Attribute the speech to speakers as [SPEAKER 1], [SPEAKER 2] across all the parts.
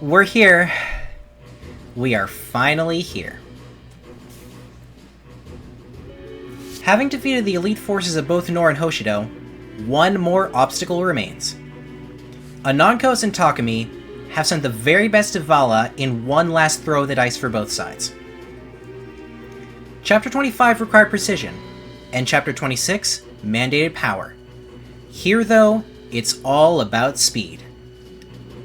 [SPEAKER 1] We're here. We are finally here. Having defeated the elite forces of both Nor and Hoshido, one more obstacle remains. Anankos and Takumi have sent the very best of Vala in one last throw of the dice for both sides. Chapter 25 required precision, and Chapter 26 mandated power. Here, though, it's all about speed.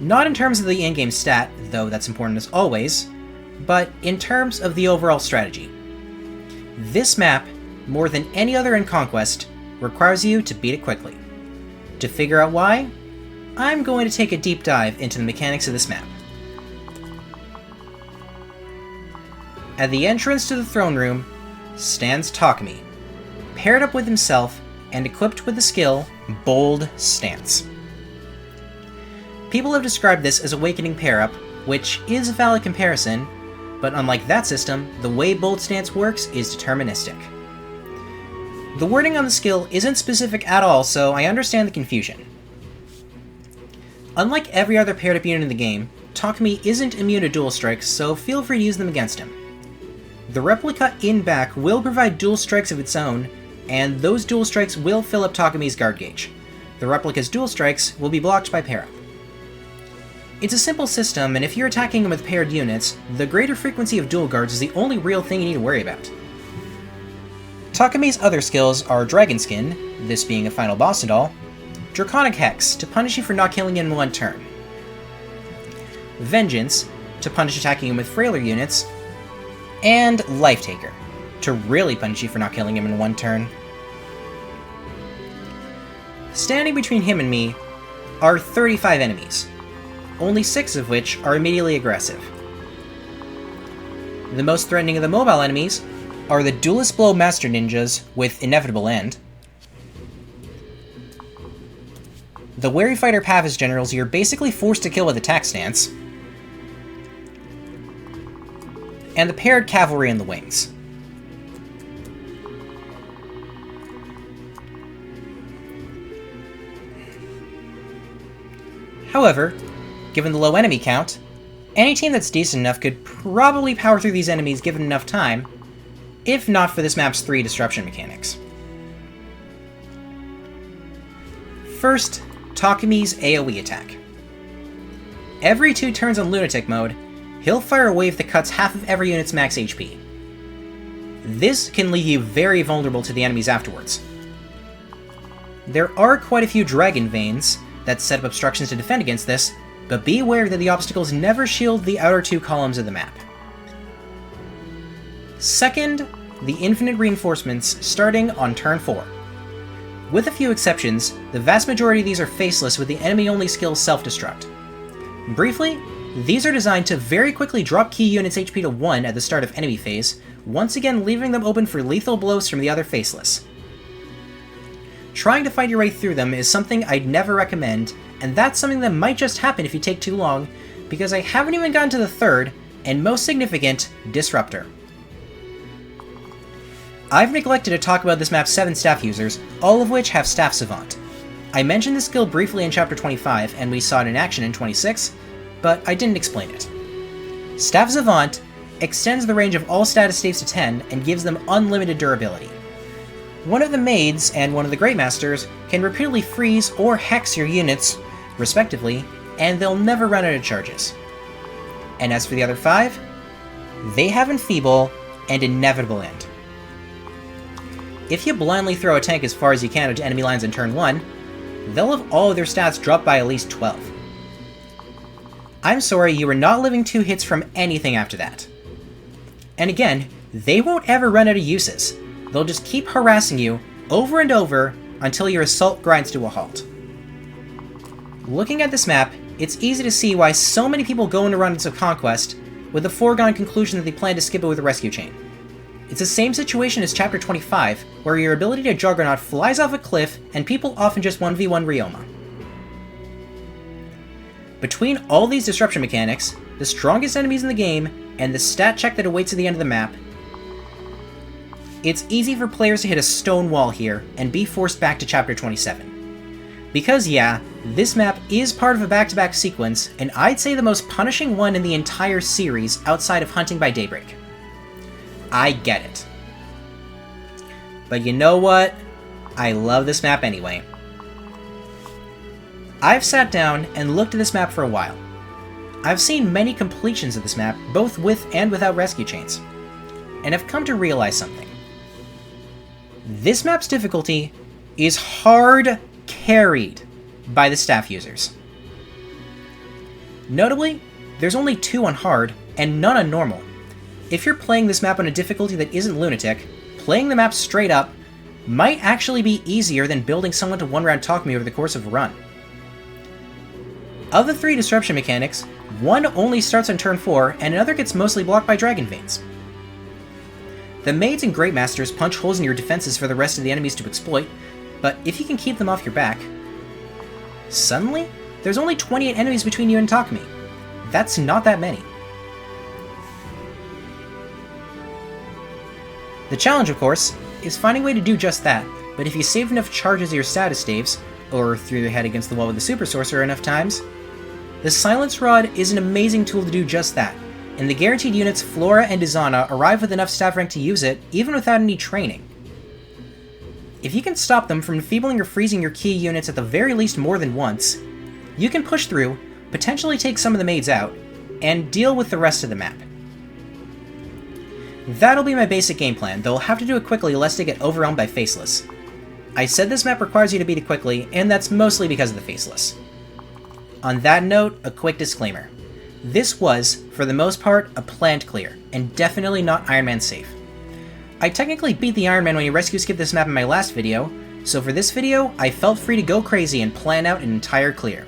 [SPEAKER 1] Not in terms of the in-game stat, though that's important as always, but in terms of the overall strategy. This map, more than any other in Conquest, requires you to beat it quickly. To figure out why, I'm going to take a deep dive into the mechanics of this map. At the entrance to the throne room stands Takumi, paired up with himself and equipped with the skill Bold Stance. People have described this as Awakening pair-up, which is a valid comparison, but unlike that system, the way Bold Stance works is deterministic. The wording on the skill isn't specific at all, so I understand the confusion. Unlike every other paired-up unit in the game, Takumi isn't immune to dual strikes, so feel free to use them against him. The replica in back will provide dual strikes of its own, and those dual strikes will fill up Takumi's guard gauge. The replica's dual strikes will be blocked by pair-up. It's a simple system, and if you're attacking him with paired units, the greater frequency of dual guards is the only real thing you need to worry about. Takumi's other skills are Dragon Skin, this being a final boss and all, Draconic Hex, to punish you for not killing him in one turn, Vengeance, to punish attacking him with frailer units, and Life Taker, to really punish you for not killing him in one turn. Standing between him and me are 35 enemies, only 6 of which are immediately aggressive. The most threatening of the mobile enemies are the Duelist Blow Master Ninjas with Inevitable End, the Wary Fighter Pavis Generals you're basically forced to kill with attack stance, and the paired Cavalry in the Wings. However, given the low enemy count, any team that's decent enough could probably power through these enemies given enough time, if not for this map's 3 disruption mechanics. First, Takumi's AoE attack. Every 2 turns on Lunatic mode, he'll fire a wave that cuts half of every unit's max HP. This can leave you very vulnerable to the enemies afterwards. There are quite a few Dragon Veins that set up obstructions to defend against this, but be aware that the obstacles never shield the outer 2 columns of the map. Second, the infinite reinforcements starting on turn 4. With a few exceptions, the vast majority of these are faceless with the enemy-only skill Self-Destruct. Briefly, these are designed to very quickly drop key units HP to 1 at the start of enemy phase, once again leaving them open for lethal blows from the other faceless. Trying to fight your way through them is something I'd never recommend, and that's something that might just happen if you take too long, because I haven't even gotten to the third, and most significant, Disruptor. I've neglected to talk about this map's 7 staff users, all of which have Staff Savant. I mentioned this skill briefly in Chapter 25, and we saw it in action in 26, but I didn't explain it. Staff Savant extends the range of all status staves to 10 and gives them unlimited durability. One of the Maids and one of the Great Masters can repeatedly freeze or hex your units, respectively, and they'll never run out of charges. And as for the other 5, they have Enfeeble and Inevitable End. If you blindly throw a tank as far as you can into enemy lines in turn 1, they'll have all of their stats drop by at least 12. I'm sorry, you are not living 2 hits from anything after that. And again, they won't ever run out of uses. They'll just keep harassing you over and over until your assault grinds to a halt. Looking at this map, it's easy to see why so many people go into runs of Conquest with the foregone conclusion that they plan to skip it with a rescue chain. It's the same situation as Chapter 25, where your ability to Juggernaut flies off a cliff and people often just 1v1 Ryoma. Between all these disruption mechanics, the strongest enemies in the game, and the stat check that awaits at the end of the map, it's easy for players to hit a stone wall here and be forced back to Chapter 27. Because yeah, This map is part of a back-to-back sequence, and I'd say the most punishing one in the entire series outside of Hunting by Daybreak. I get it. But you know what? I love this map anyway. I've sat down and looked at this map for a while. I've seen many completions of this map, both with and without rescue chains, and I've come to realize something. This map's difficulty is hard carried by the staff users. Notably, there's only 2 on hard and none on normal. If you're playing this map on a difficulty that isn't Lunatic, playing the map straight up might actually be easier than building someone to one-round talk me over the course of a run. Of the 3 disruption mechanics, one only starts on turn 4 and another gets mostly blocked by Dragon Veins. The Maids and Great Masters punch holes in your defenses for the rest of the enemies to exploit, but if you can keep them off your back, suddenly there's only 28 enemies between you and Takumi. That's not that many. The challenge, of course, is finding a way to do just that, but if you save enough charges of your status staves, or threw your head against the wall with the Super Sorcerer enough times, the Silence Rod is an amazing tool to do just that, and the guaranteed units Flora and Izana arrive with enough staff rank to use it, even without any training. If you can stop them from enfeebling or freezing your key units at the very least more than once, you can push through, potentially take some of the maids out, and deal with the rest of the map. That'll be my basic game plan, though I'll have to do it quickly lest I get overwhelmed by Faceless. I said this map requires you to beat it quickly, and that's mostly because of the Faceless. On that note, a quick disclaimer. This was, for the most part, a planned clear, and definitely not Ironman safe. I technically beat the Ironman when you rescue skipped this map in my last video, so for this video, I felt free to go crazy and plan out an entire clear.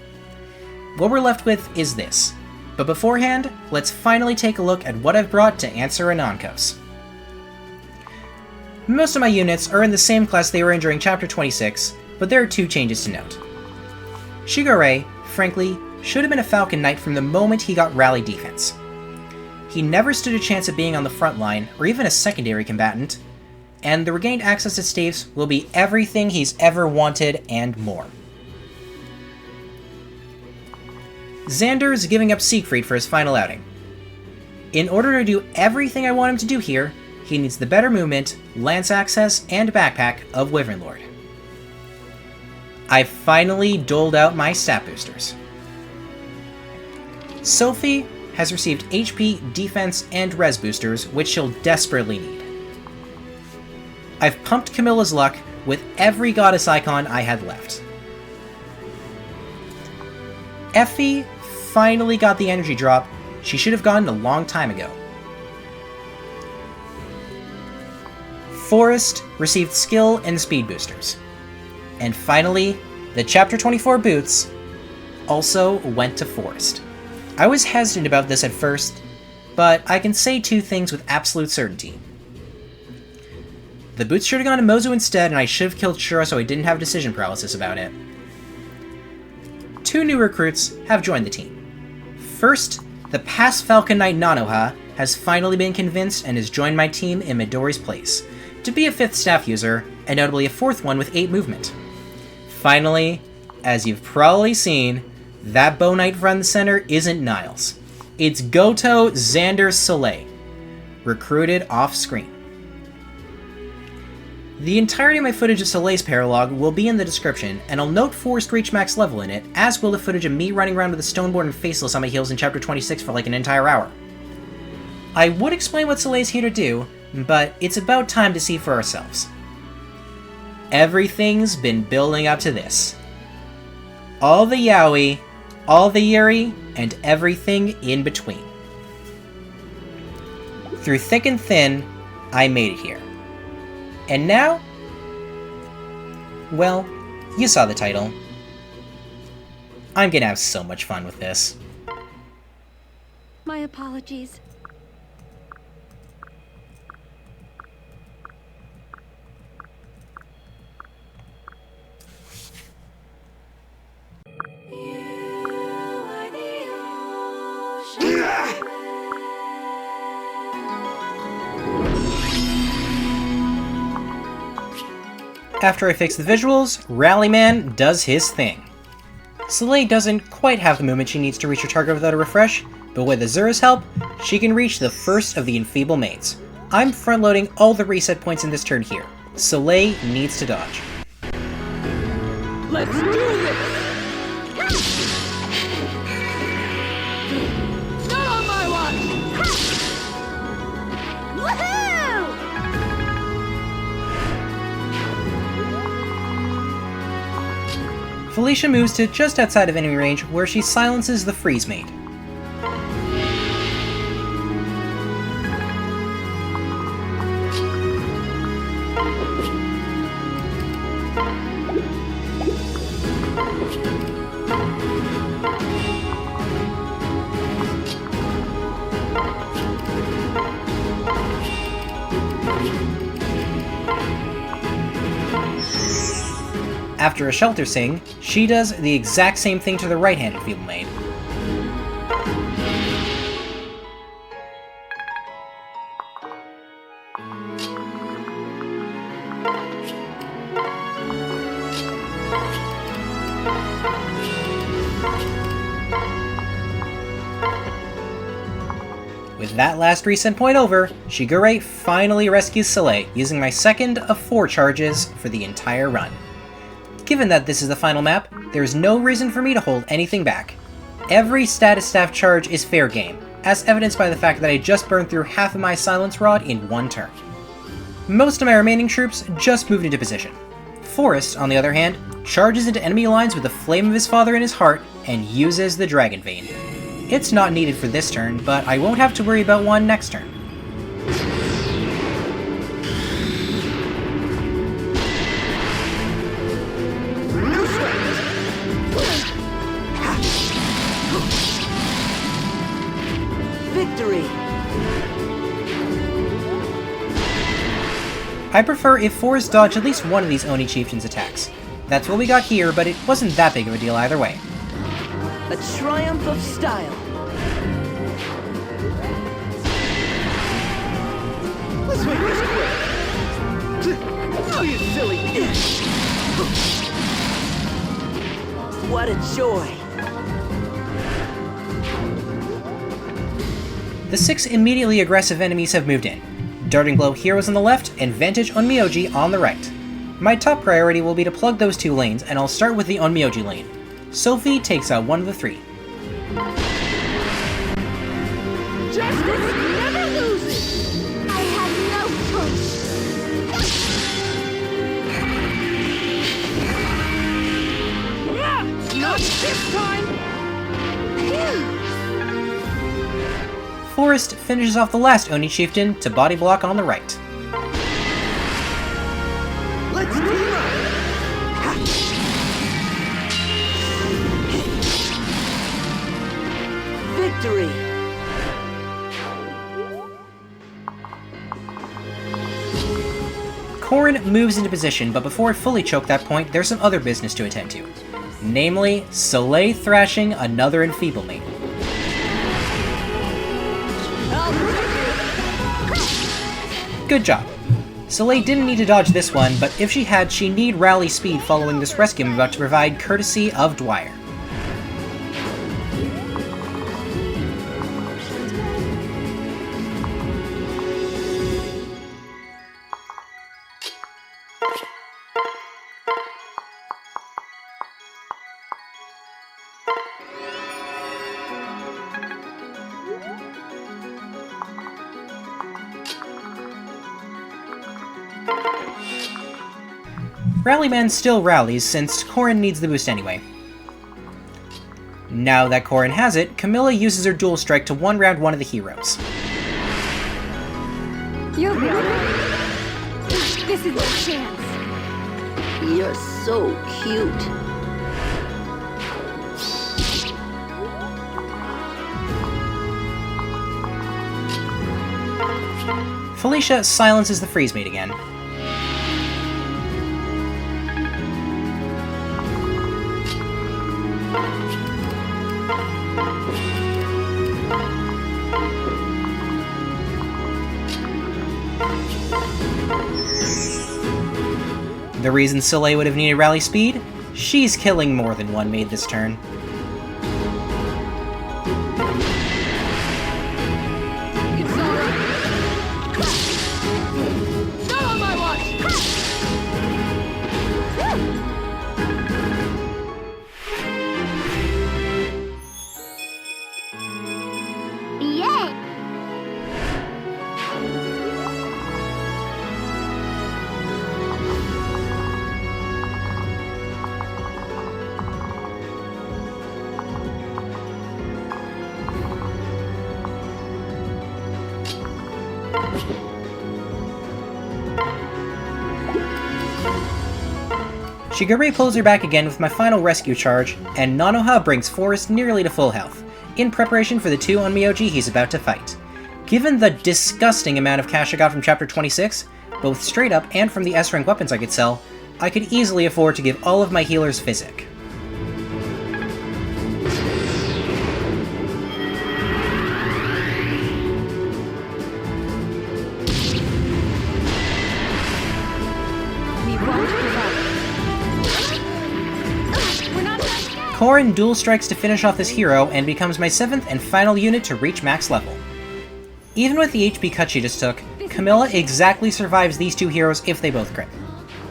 [SPEAKER 1] What we're left with is this. But beforehand, let's finally take a look at what I've brought to answer Anankos. Most of my units are in the same class they were in during Chapter 26, but there are 2 changes to note. Shigure, frankly, should have been a Falcon Knight from the moment he got rally defense. He never stood a chance at being on the front line, or even a secondary combatant, and the regained access to staves will be everything he's ever wanted and more. Xander is giving up Siegfried for his final outing. In order to do everything I want him to do here, he needs the better movement, lance access, and backpack of Wyvern Lord. I finally doled out my stat boosters. Sophie has received HP, defense, and res boosters, which she'll desperately need. I've pumped Camilla's luck with every goddess icon I had left. Effie finally got the energy drop she should have gotten a long time ago. Forrest received skill and speed boosters. And finally, the Chapter 24 boots also went to Forrest. I was hesitant about this at first, but I can say 2 things with absolute certainty. The boots should have gone to Mozu instead, and I should have killed Shura so I didn't have decision paralysis about it. 2 new recruits have joined the team. First, the past Falcon Knight Nanoha has finally been convinced and has joined my team in Midori's place, to be a 5th staff user, and notably a 4th one with 8 movement. Finally, as you've probably seen, that Bow Knight front and center isn't Niles. It's Goto Xander Soleil, recruited off-screen. The entirety of my footage of Soleil's Perovskite will be in the description, and I'll note Forrest reached max level in it, as will the footage of me running around with a Stoneborn and Faceless on my heels in Chapter 26 for like an entire hour. I would explain what Soleil's here to do, but it's about time to see for ourselves. Everything's been building up to this. All the yaoi, all the yuri, and everything in between. Through thick and thin, I made it here. And now? Well, you saw the title. I'm gonna have so much fun with this.
[SPEAKER 2] My apologies.
[SPEAKER 1] After I fix the visuals, Rallyman does his thing. Soleil doesn't quite have the movement she needs to reach her target without a refresh, but with Azura's help, she can reach the first of the enfeeble mates. I'm front-loading all the reset points in this turn here. Soleil needs to dodge.
[SPEAKER 3] Let's do this! Not on my watch!
[SPEAKER 2] Woohoo!
[SPEAKER 1] Felicia moves to just outside of enemy range, where she silences the freeze mate. After a Shelter Sing, she does the exact same thing to the right-handed Feeble Maid. With that last reset point over, Shigure finally rescues Soleil, using my second of 4 charges for the entire run. Given that this is the final map, there's no reason for me to hold anything back. Every status staff charge is fair game, as evidenced by the fact that I just burned through half of my Silence Rod in one turn. Most of my remaining troops just moved into position. Forrest, on the other hand, charges into enemy lines with the flame of his father in his heart and uses the Dragon Vein. It's not needed for this turn, but I won't have to worry about one next turn.
[SPEAKER 3] Victory!
[SPEAKER 1] I prefer if Forrest dodged at least one of these Oni Chieftain's attacks. That's what we got here, but it wasn't that big of a deal either way.
[SPEAKER 3] A triumph of style. Let's make this quick. Oh, you silly bitch! What a joy.
[SPEAKER 1] The 6 immediately aggressive enemies have moved in. Darting Glow heroes on the left and Vantage Onmyoji on the right. My top priority will be to plug those 2 lanes, and I'll start with the Onmyoji lane. Sophie takes out one of the 3.
[SPEAKER 2] Justice never loses! I have no choice!
[SPEAKER 3] Not this time!
[SPEAKER 2] Phew.
[SPEAKER 1] Forrest finishes off the last Oni Chieftain to body block on the right.
[SPEAKER 3] Let's team up! Victory!
[SPEAKER 1] Corrin moves into position, but before it fully choked that point, there's some other business to attend to. Namely, Soleil thrashing another enfeeble mate. Good job. Soleil didn't need to dodge this one, but if she had, she'd need rally speed following this rescue I'm about to provide courtesy of Dwyer. Rallyman still rallies, since Corrin needs the boost anyway. Now that Corrin has it, Camilla uses her dual strike to one-round one of the heroes.
[SPEAKER 2] You'll be alright. This is your chance.
[SPEAKER 3] You're so cute.
[SPEAKER 1] Felicia silences the freeze mate again. The reason Soleil would have needed rally speed? She's killing more than one maid this turn.
[SPEAKER 2] It's alright. Not on my watch.
[SPEAKER 4] Yay!
[SPEAKER 1] Shigure pulls her back again with my final rescue charge, and Nanoha brings Forest nearly to full health, in preparation for the 2 on Miyoji he's about to fight. Given the disgusting amount of cash I got from Chapter 26, both straight up and from the S-rank weapons I could sell, I could easily afford to give all of my healers Physic.
[SPEAKER 2] We won't give up. We're not done yet.
[SPEAKER 1] Korin dual strikes to finish off this hero and becomes my 7th and final unit to reach max level. Even with the HP cut she just took, Camilla exactly survives these 2 heroes if they both crit.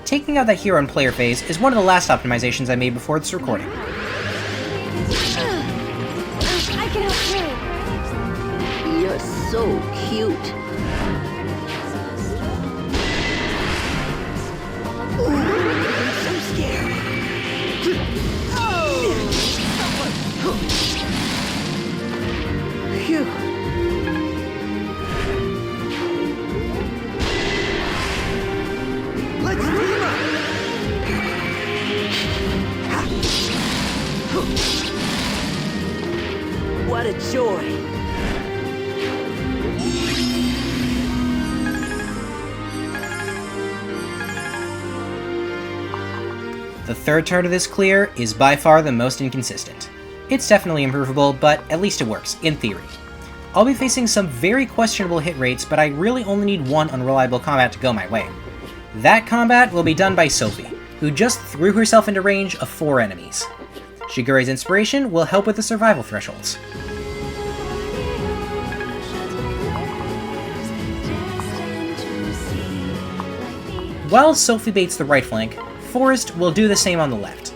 [SPEAKER 1] Taking out that hero in player phase is one of the last optimizations I made before this recording.
[SPEAKER 2] I can help too.
[SPEAKER 4] You're so cute. I'm so scared. Phew.
[SPEAKER 3] Let's team up!
[SPEAKER 4] What a joy.
[SPEAKER 1] The third turn of this clear is by far the most inconsistent. It's definitely improvable, but at least it works, in theory. I'll be facing some very questionable hit rates, but I really only need one unreliable combat to go my way. That combat will be done by Sophie, who just threw herself into range of 4 enemies. Shigure's inspiration will help with the survival thresholds. While Sophie baits the right flank, Forrest will do the same on the left.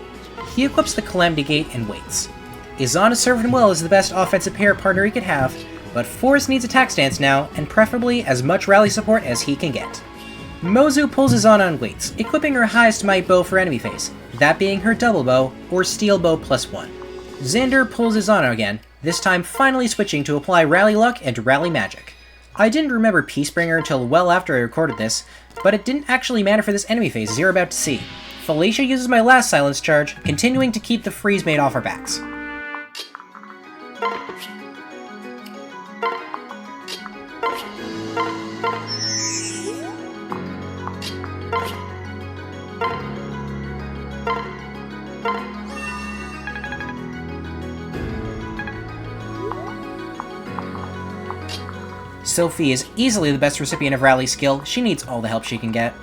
[SPEAKER 1] He equips the Calamity Gate and waits. Izana's Servant Will is the best offensive pair partner he could have, but Forrest needs attack stance now, and preferably as much rally support as he can get. Mozu pulls Izana and waits, equipping her highest might bow for enemy phase, that being her double bow, or steel bow +1. Xander pulls Izana again, this time finally switching to apply Rally Luck and Rally Magic. I didn't remember Peacebringer until well after I recorded this, but it didn't actually matter for this enemy phase as you're about to see. Felicia uses my last silence charge, continuing to keep the freeze made off our backs. Sophie is easily the best recipient of Rally skill. She needs all the help she can get.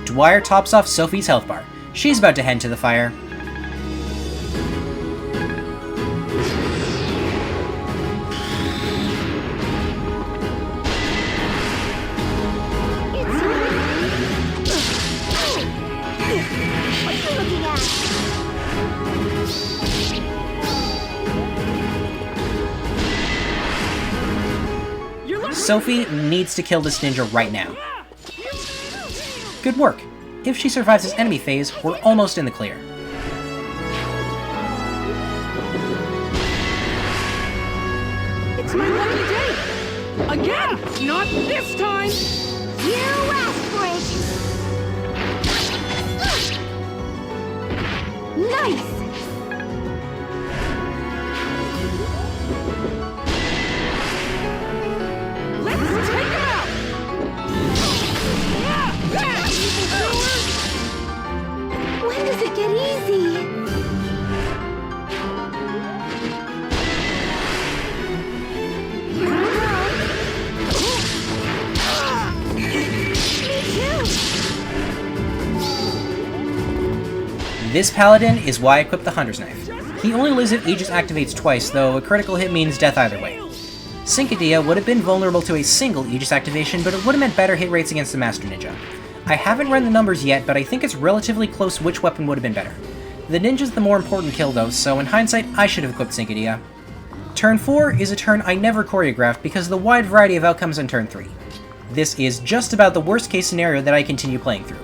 [SPEAKER 1] Dwyer tops off Sophie's health bar. She's about to head to the fire. Sophie needs to kill this ninja right now. Good work. If she survives this enemy phase, we're almost in the clear.
[SPEAKER 2] It's my lucky day! Again! Not this time!
[SPEAKER 4] You asked for it! Nice!
[SPEAKER 2] Let's take him out!
[SPEAKER 1] This paladin is why I equipped the Hunter's Knife. He only lives if Aegis activates twice, though a critical hit means death either way. Syncadea would have been vulnerable to a single Aegis activation, but it would have meant better hit rates against the Master Ninja. I haven't run the numbers yet, but I think it's relatively close which weapon would have been better. The ninja's the more important kill though, so in hindsight I should have equipped Syncadea. Turn 4 is a turn I never choreographed because of the wide variety of outcomes on turn 3. This is just about the worst case scenario that I continue playing through.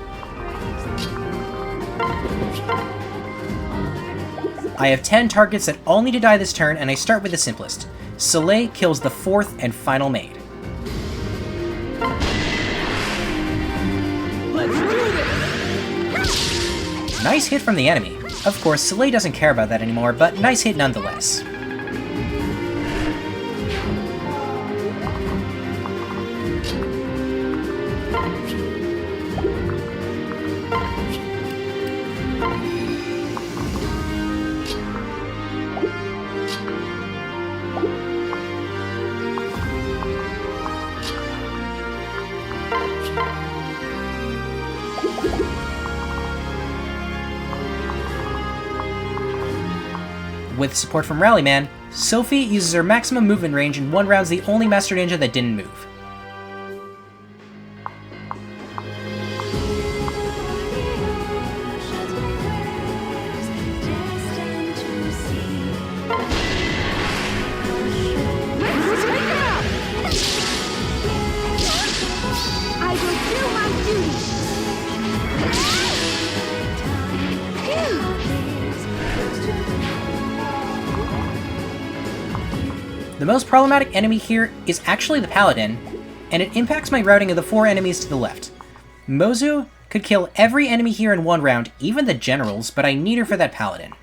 [SPEAKER 1] I have 10 targets that all need to die this turn, and I start with the simplest. Soleil kills the 4th and final maid.
[SPEAKER 2] Let's do this!
[SPEAKER 1] Nice hit from the enemy. Of course, Soleil doesn't care about that anymore, but nice hit nonetheless. With support from Rallyman, Sophie uses her maximum movement range and one round's the only Master Ninja that didn't move.
[SPEAKER 2] Let's take it out!
[SPEAKER 4] I will do my duty.
[SPEAKER 1] The most problematic enemy here is actually the Paladin, and it impacts my routing of the 4 enemies to the left. Mozu could kill every enemy here in one round, even the generals, but I need her for that Paladin.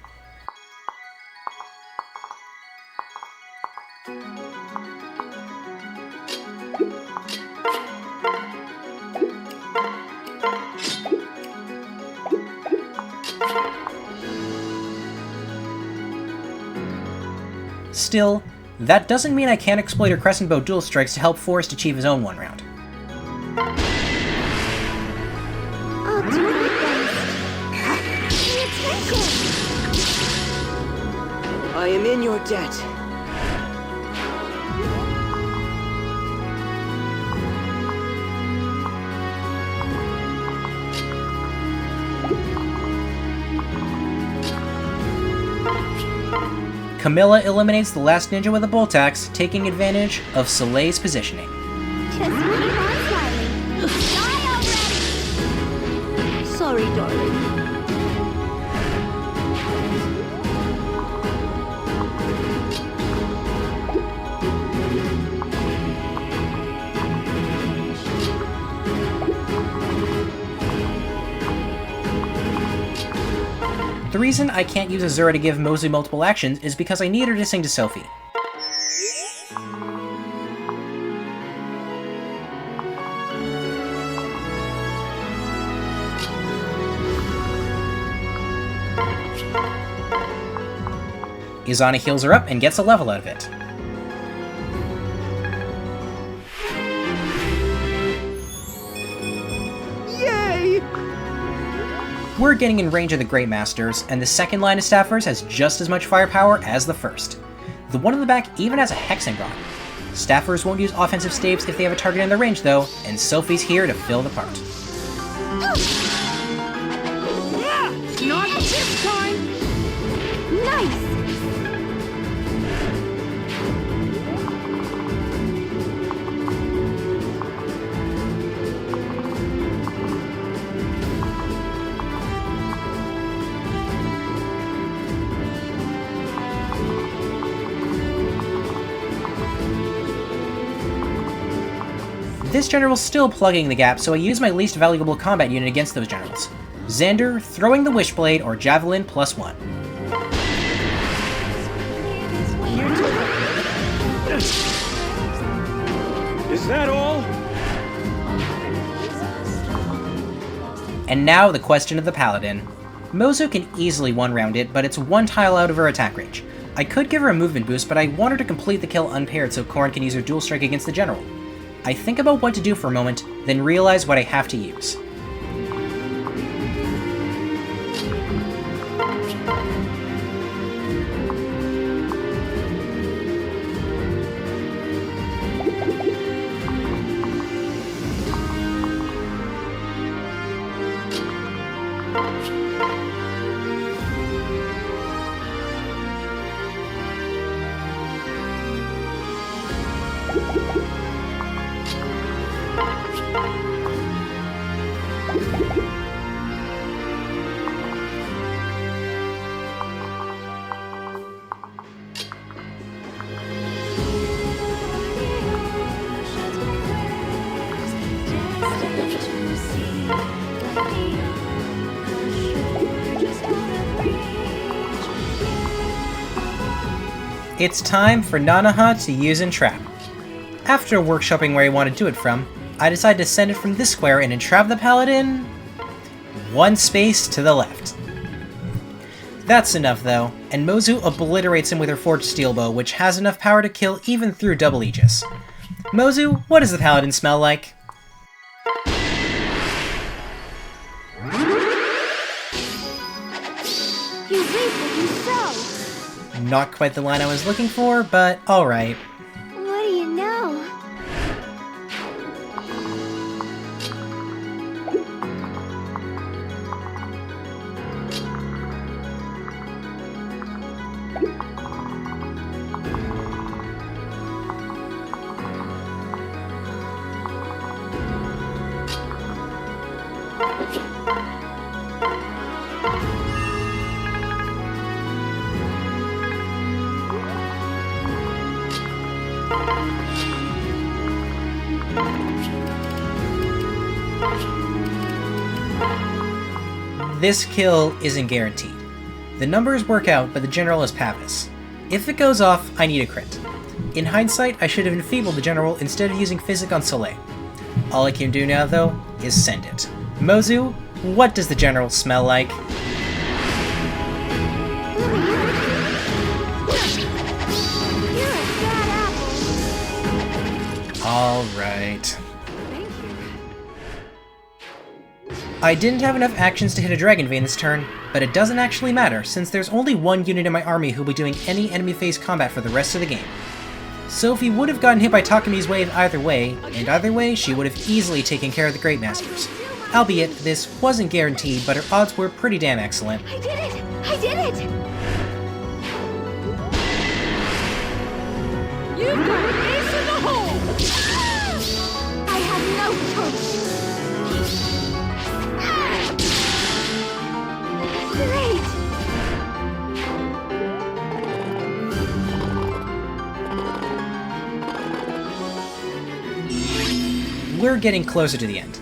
[SPEAKER 1] Still, that doesn't mean I can't exploit her Crescent Bow dual strikes to help Forrest achieve his own one round.
[SPEAKER 4] I'll do my best. Pay attention.
[SPEAKER 3] I am in your debt.
[SPEAKER 1] Camilla eliminates the last ninja with a bolt axe, taking advantage of Soleil's positioning.
[SPEAKER 4] Just keep on smiling. Die already! Sorry, darling.
[SPEAKER 1] The reason I can't use Azura to give Mozu multiple actions is because I need her to sing to Sophie. Izana heals her up and gets a level out of it.
[SPEAKER 3] Yay!
[SPEAKER 1] We're getting in range of the Great Masters, and the second line of Staffers has just as much firepower as the first. The one in the back even has a Hexagon. Staffers won't use offensive staves if they have a target in their range though, and Sophie's here to fill the part.
[SPEAKER 2] Not this time!
[SPEAKER 4] Nice!
[SPEAKER 1] This general's still plugging the gap, so I use my least valuable combat unit against those generals. Xander, throwing the Wishblade or Javelin +1.
[SPEAKER 3] Is that all?
[SPEAKER 1] And now the question of the Paladin. Mozu can easily one-round it, but it's one tile out of her attack range. I could give her a movement boost, but I want her to complete the kill unpaired so Corrin can use her dual strike against the general. I think about what to do for a moment, then realize what I have to use. It's time for Nanoha to use Entrap. After workshopping where I want to do it from, I decided to send it from this square and entrap the paladin one space to the left. That's enough though, and Mozu obliterates him with her forged steel bow, which has enough power to kill even through double Aegis. Mozu, what does the paladin smell like?
[SPEAKER 4] You reap what you sow.
[SPEAKER 1] Not quite the line I was looking for, but alright.
[SPEAKER 4] What do you know?
[SPEAKER 1] This kill isn't guaranteed. The numbers work out, but the general is Pavis. If it goes off, I need a crit. In hindsight, I should have enfeebled the general instead of using Physic on Soleil. All I can do now, though, is send it. Mozu, what does the general smell like?
[SPEAKER 4] You're a bad apple.
[SPEAKER 1] Alright. I didn't have enough actions to hit a Dragon Vein this turn, but it doesn't actually matter since there's only one unit in my army who'll be doing any enemy phase combat for the rest of the game. Sophie would have gotten hit by Takami's wave either way, and either way she would have easily taken care of the Great Masters. Albeit, this wasn't guaranteed, but her odds were pretty damn excellent.
[SPEAKER 4] I did it! I did it!
[SPEAKER 2] You've got an ace in the hole!
[SPEAKER 4] I have no choice. Great!
[SPEAKER 1] We're getting closer to the end.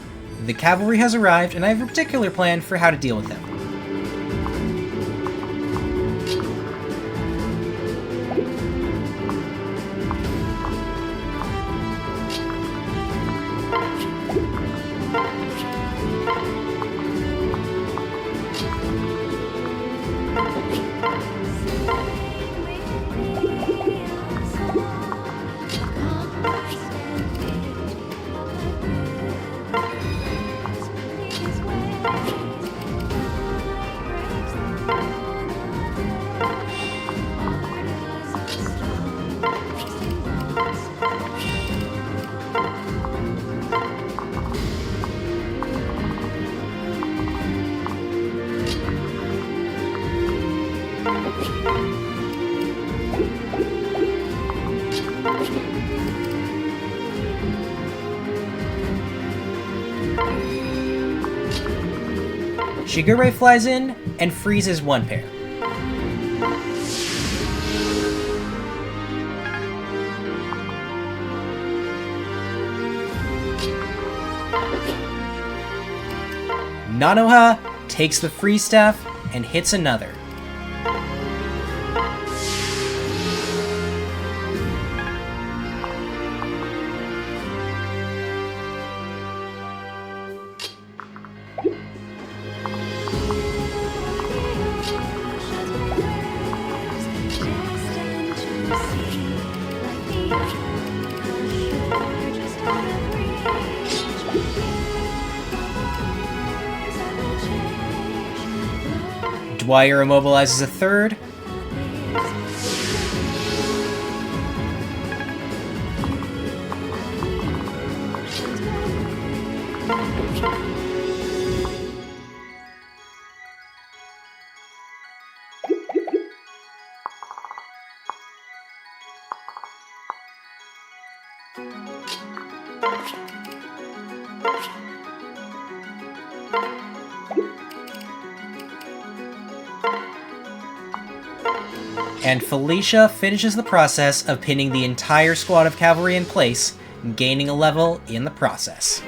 [SPEAKER 1] The cavalry has arrived, and I have a particular plan for how to deal with them. Shigure flies in and freezes one pair. Nanoha takes the freeze staff and hits another. Dwyer immobilizes a third. And Felicia finishes the process of pinning the entire squad of cavalry in place, gaining a level in the process.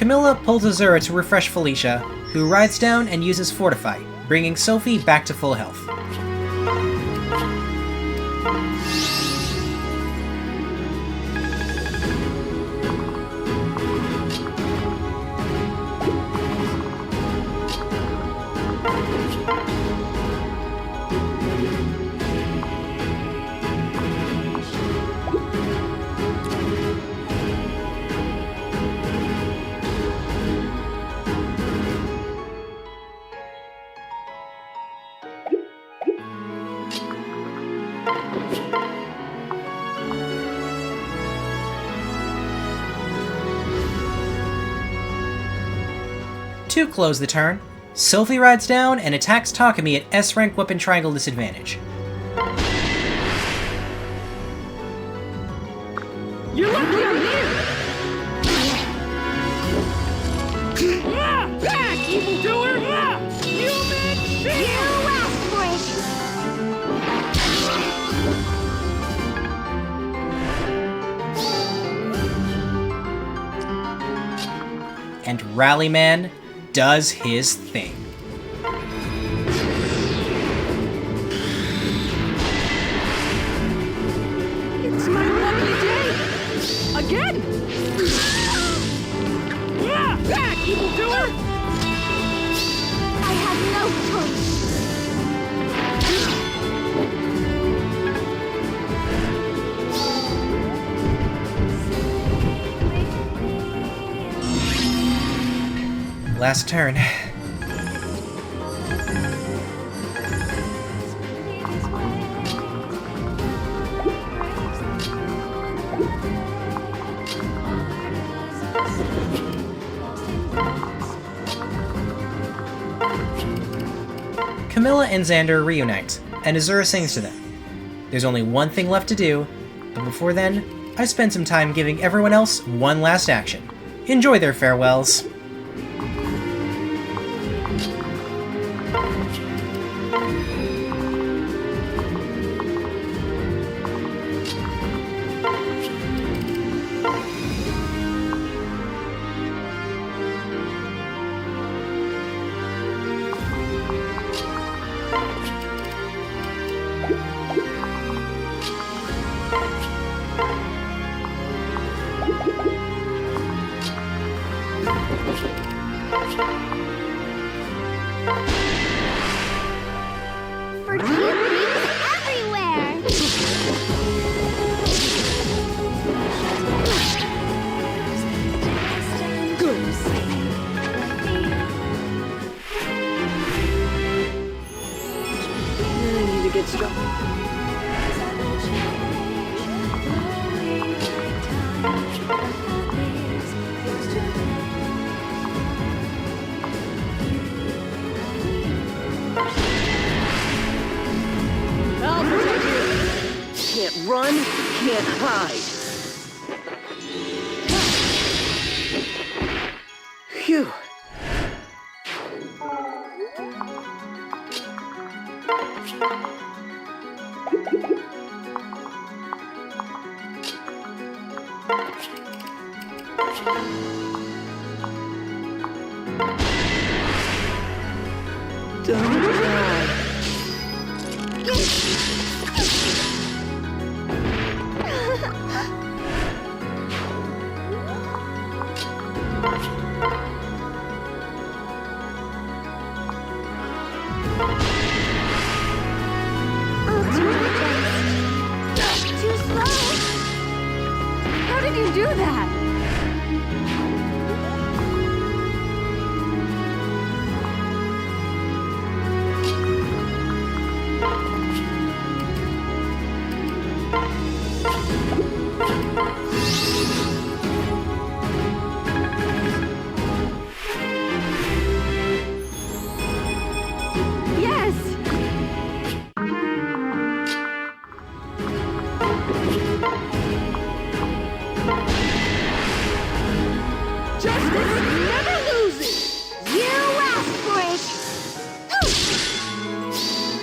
[SPEAKER 1] Camilla pulls Azura to refresh Felicia, who rides down and uses Fortify, bringing Sophie back to full health. To close the turn, Sophie rides down and attacks Takumi at S-rank weapon triangle disadvantage.
[SPEAKER 2] You're lucky I'm here! Back, evildoer! Human shield!
[SPEAKER 4] You asked for it!
[SPEAKER 1] And Rallyman does his thing.
[SPEAKER 2] It's my lucky day! Again! Back, evildoer!
[SPEAKER 4] I have no choice.
[SPEAKER 1] Last turn. Camilla and Xander reunite, and Azura sings to them. There's only one thing left to do, but before then, I spend some time giving everyone else one last action. Enjoy their farewells.
[SPEAKER 4] For cute things everywhere!
[SPEAKER 2] I need to get strong. I'll protect you.
[SPEAKER 3] Can't run, can't hide. Phew. Don't die.
[SPEAKER 4] I'll do my best. Too slow.
[SPEAKER 2] How did you do that?
[SPEAKER 4] Yes!
[SPEAKER 2] Justice never loses!
[SPEAKER 4] You asked for it!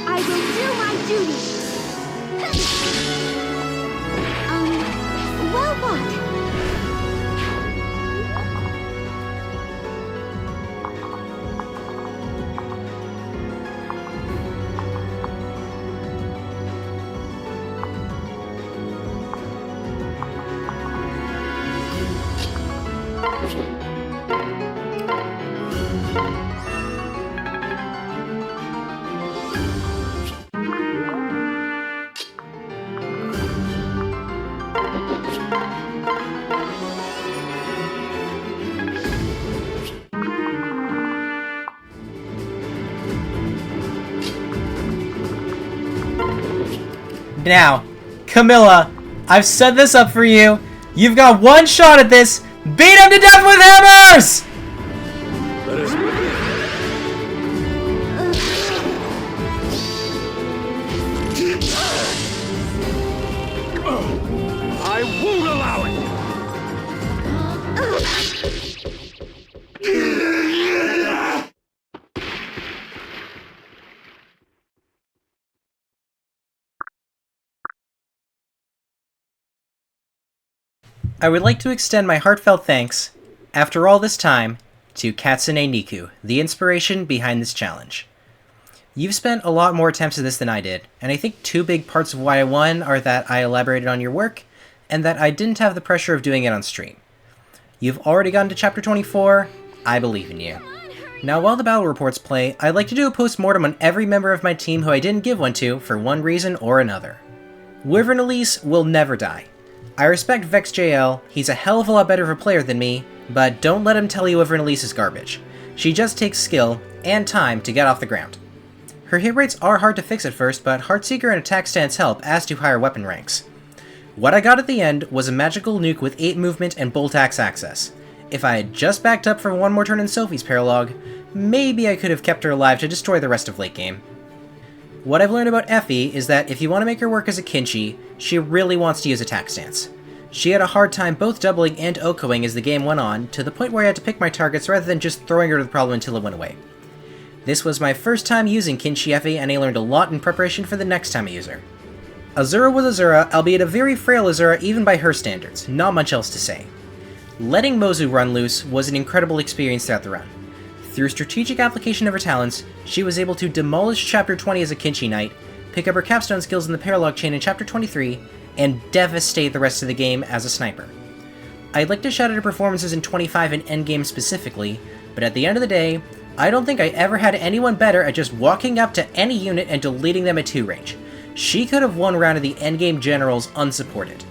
[SPEAKER 4] I will do my duty! well what?
[SPEAKER 1] Now, Camilla, I've set this up for you. You've got one shot at this. Beat him to death with hammers!
[SPEAKER 3] Let us begin. I won't allow it!
[SPEAKER 1] I would like to extend my heartfelt thanks, after all this time, to Katsune Niku, the inspiration behind this challenge. You've spent a lot more attempts at this than I did, and I think two big parts of why I won are that I elaborated on your work, and that I didn't have the pressure of doing it on stream. You've already gotten to Chapter 24, I believe in you. Now while the battle reports play, I'd like to do a post-mortem on every member of my team who I didn't give one to for one reason or another. Wyvern Elise will never die. I respect Vex JL, he's a hell of a lot better of a player than me, but don't let him tell you Wyvern Elise is garbage. She just takes skill and time to get off the ground. Her hit rates are hard to fix at first, but Heartseeker and Attack Stance help, as do higher weapon ranks. What I got at the end was a magical nuke with 8 movement and bolt axe access. If I had just backed up for one more turn in Sophie's Perovskite, maybe I could have kept her alive to destroy the rest of late game. What I've learned about Effie is that if you want to make her work as a Kinchi, she really wants to use Attack Stance. She had a hard time both doubling and OHKOing as the game went on, to the point where I had to pick my targets rather than just throwing her to the problem until it went away. This was my first time using Kinchi Effie, and I learned a lot in preparation for the next time I use her. Azura was Azura, albeit a very frail Azura even by her standards, not much else to say. Letting Mozu run loose was an incredible experience throughout the run. Through strategic application of her talents, she was able to demolish Chapter 20 as a Kinchi Knight, pick up her capstone skills in the Epilogue chain in Chapter 23, and devastate the rest of the game as a sniper. I'd like to shout out her performances in 25 and Endgame specifically, but at the end of the day, I don't think I ever had anyone better at just walking up to any unit and deleting them at 2 range. She could have won a round of the Endgame Generals unsupported.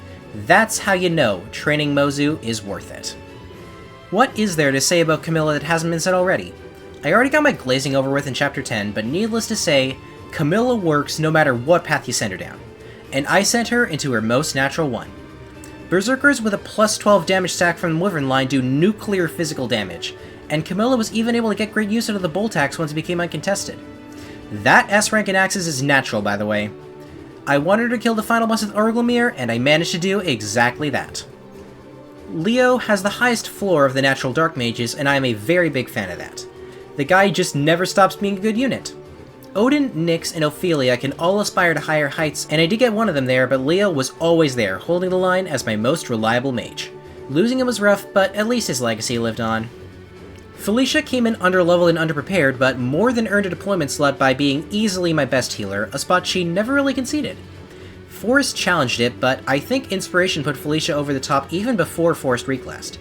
[SPEAKER 1] That's how you know training Mozu is worth it. What is there to say about Camilla that hasn't been said already? I already got my glazing over with in Chapter 10, but needless to say, Camilla works no matter what path you send her down. And I sent her into her most natural one. Berserkers with a plus 12 damage stack from the Wyvern line do nuclear physical damage, and Camilla was even able to get great use out of the bolt axe once it became uncontested. That S rank in axes is natural, by the way. I wanted her to kill the final boss with Orgulmir, and I managed to do exactly that. Leo has the highest floor of the natural dark mages, and I am a very big fan of that. The guy just never stops being a good unit. Odin, Nyx, and Ophelia can all aspire to higher heights, and I did get one of them there, but Leo was always there, holding the line as my most reliable mage. Losing him was rough, but at least his legacy lived on. Felicia came in underleveled and underprepared, but more than earned a deployment slot by being easily my best healer, a spot she never really conceded. Forrest challenged it, but I think Inspiration put Felicia over the top even before Forrest reclassed.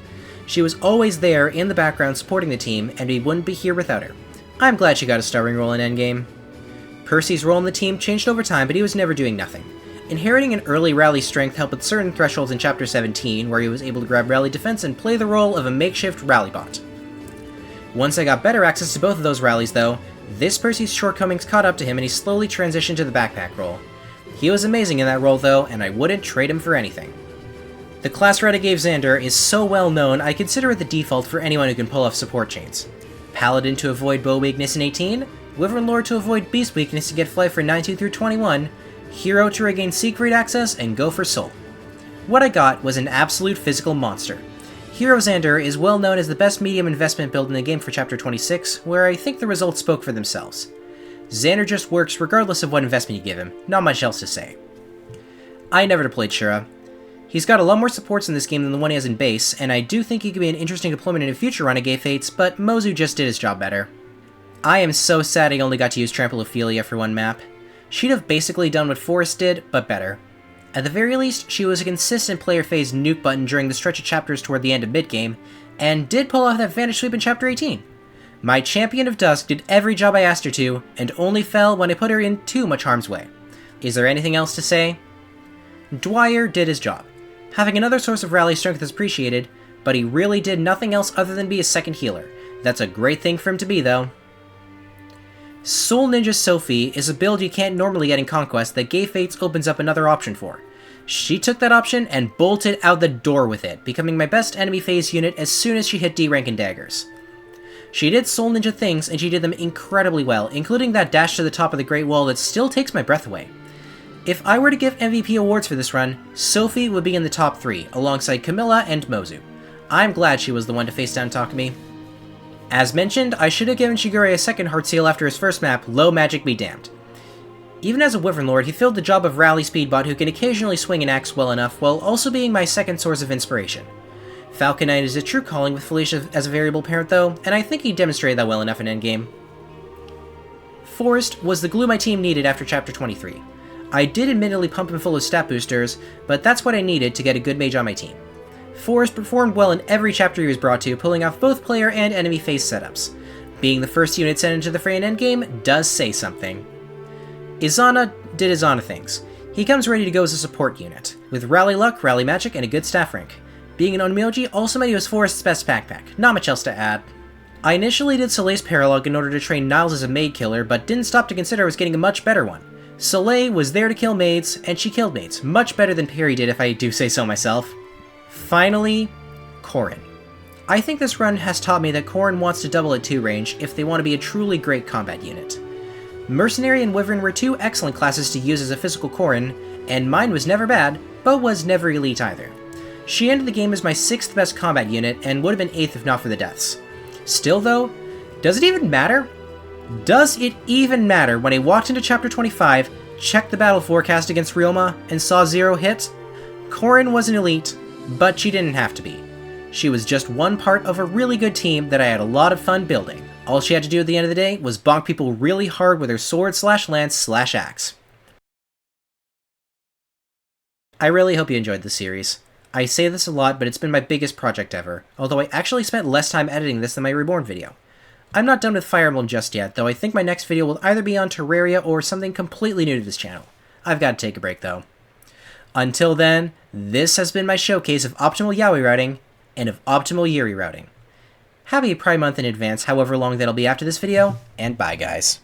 [SPEAKER 1] She was always there in the background supporting the team, and we wouldn't be here without her. I'm glad she got a starring role in Endgame. Percy's role in the team changed over time, but he was never doing nothing. Inheriting an early rally strength helped with certain thresholds in Chapter 17, where he was able to grab rally defense and play the role of a makeshift rally bot. Once I got better access to both of those rallies, though, this Percy's shortcomings caught up to him and he slowly transitioned to the backpack role. He was amazing in that role, though, and I wouldn't trade him for anything. The class red I gave Xander is so well known, I consider it the default for anyone who can pull off support chains. Paladin to avoid bow weakness in 18, Wyvern Lord to avoid beast weakness to get flight for 19 through 21, Hero to regain secret access, and go for soul. What I got was an absolute physical monster. Hero Xander is well known as the best medium investment build in the game for Chapter 26, where I think the results spoke for themselves. Xander just works regardless of what investment you give him, not much else to say. I never deployed Shura. He's got a lot more supports in this game than the one he has in base, and I do think he could be an interesting deployment in a future run of Gay Fates, but Mozu just did his job better. I am so sad I only got to use Trample Ophelia for one map. She'd have basically done what Forrest did, but better. At the very least, she was a consistent player phase nuke button during the stretch of chapters toward the end of mid-game, and did pull off that Vanish Sweep in Chapter 18. My Champion of Dusk did every job I asked her to, and only fell when I put her in too much harm's way. Is there anything else to say? Dwyer did his job. Having another source of rally strength is appreciated, but he really did nothing else other than be a second healer. That's a great thing for him to be, though. Soul Ninja Sophie is a build you can't normally get in Conquest that Gay Fates opens up another option for. She took that option and bolted out the door with it, becoming my best enemy phase unit as soon as she hit D rank in daggers. She did Soul Ninja things, and she did them incredibly well, including that dash to the top of the Great Wall that still takes my breath away. If I were to give MVP awards for this run, Sophie would be in the top 3, alongside Camilla and Mozu. I'm glad she was the one to face down Takumi. As mentioned, I should have given Shigure a second heart seal after his first map, Low Magic Be Damned. Even as a Wyvern Lord, he filled the job of rally speedbot who can occasionally swing an axe well enough, while also being my second source of inspiration. Falcon Knight is a true calling with Felicia as a variable parent though, and I think he demonstrated that well enough in Endgame. Forrest was the glue my team needed after Chapter 23. I did admittedly pump him full of stat boosters, but that's what I needed to get a good mage on my team. Forrest performed well in every chapter he was brought to, pulling off both player and enemy face setups. Being the first unit sent into the fray in Endgame does say something. Izana did Izana things. He comes ready to go as a support unit, with Rally Luck, Rally Magic, and a good staff rank. Being an Onmyoji also made he was Forrest's best backpack, not much else to add. I initially did Soleil's Paralogue in order to train Niles as a maid killer, but didn't stop to consider I was getting a much better one. Soleil was there to kill maids, and she killed maids, much better than Perry did if I do say so myself. Finally, Corrin. I think this run has taught me that Corrin wants to double at 2 range if they want to be a truly great combat unit. Mercenary and Wyvern were 2 excellent classes to use as a physical Corrin, and mine was never bad, but was never elite either. She ended the game as my 6th best combat unit, and would have been 8th if not for the deaths. Still though, does it even matter? Does it even matter when I walked into Chapter 25, checked the battle forecast against Ryoma, and saw 0 hit? Corrin was an elite, but she didn't have to be. She was just one part of a really good team that I had a lot of fun building. All she had to do at the end of the day was bonk people really hard with her sword/lance/axe. I really hope you enjoyed this series. I say this a lot, but it's been my biggest project ever, although I actually spent less time editing this than my Reborn video. I'm not done with Fire Emblem just yet, though I think my next video will either be on Terraria or something completely new to this channel. I've got to take a break though. Until then, this has been my showcase of optimal Yaoi routing, and of optimal Yuri routing. Happy Pride Month in advance, however long that'll be after this video, and bye guys.